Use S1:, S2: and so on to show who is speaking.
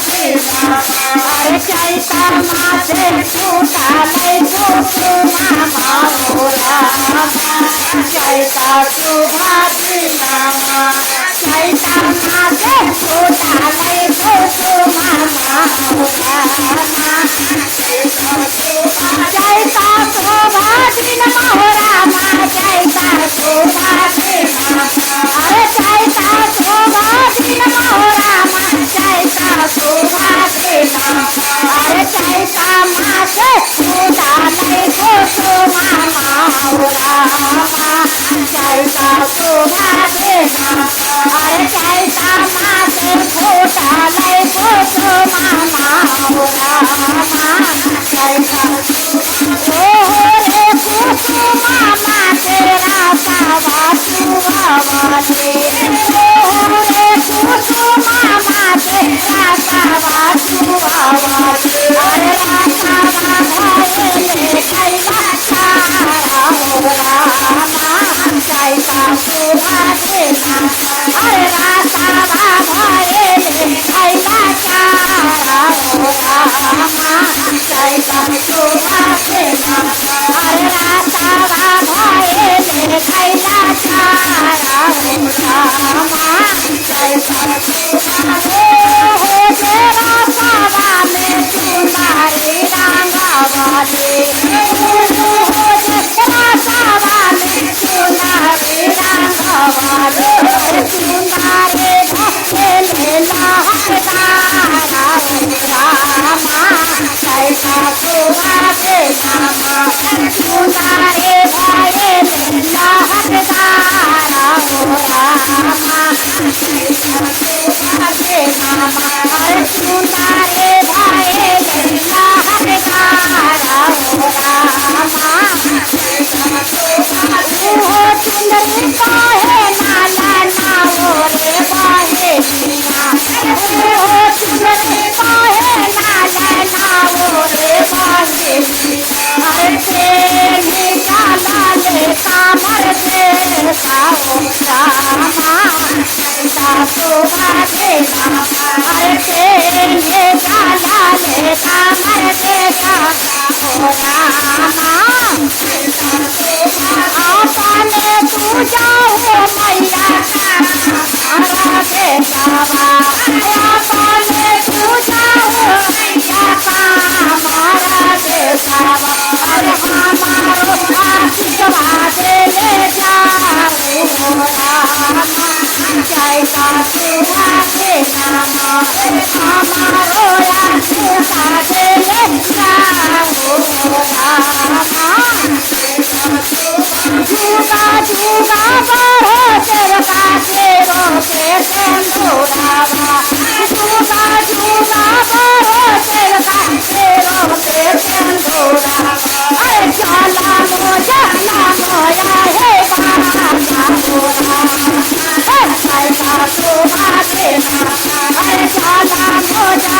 S1: अरे चैता मासे छूटाले कुसुमा माहुरा चैता सुभाषी चैता मासे छूटाले कुसुमा माहुरा चैता सुभाषी माहुरा चैता सुभाषी अरे चैता सुभाषी माहुरा चैता सुभाषी अरे चैता मासे छूटाले कुसुमा माहुरा चैता सुभाषी अरे चैता मासे छूटाले कुसुमा माहुरा चैता रे कुसुमा मासे रासावा सुहावने रे कुसुमा मासे रासावा सुहावने अरे रासावा भयले कैला चारा हो रामा चैता सुभाषी अरे रासावा भयले कैला चारा हो रामा चैता सुभाषी अरे रासावा भयले कैला चारा हो रामा चैता हो तेरा सावा में तुम्हारे रंगवाले हो तेरा सावा में तुम्हारे रंगवाले तुम्हारे भक्तले लहकदारा हो रामा चैता सुभाषी तुम्हारे भयले लहकदारा हो रामा चैता सुभाषी अरे तुम्हारे भयले लहकदारा हो रामा चैता सुभाषी हो चुनरी काहे नाला नाओ रे बाहे मिया हो चुनरी काहे नाला नाओ रे बाहे अरे तेरी काला ले कामर दे साओ रामा चैता सुभाषी अरे तेरी काला ले कामर दे साओ रामा चैता सुभाषी तू जाओ मैया का हरा दे बाबा अपने तू जाओ मैया का हरा दे बाबा अरे हमारो आशीर्वा दे ले जाओ रामा चैता सुभाषी हमारो आशीर्वा दे ले जाओ रामा जुगा जुगा बढ़ो तेरका तेरो के सिंदूरावा जुगा जुगा बढ़ो तेरका तेरो के सिंदूरावा अरे जाला मोया हे बाबा मोरा चैता सुभाषी अरे जाला मोया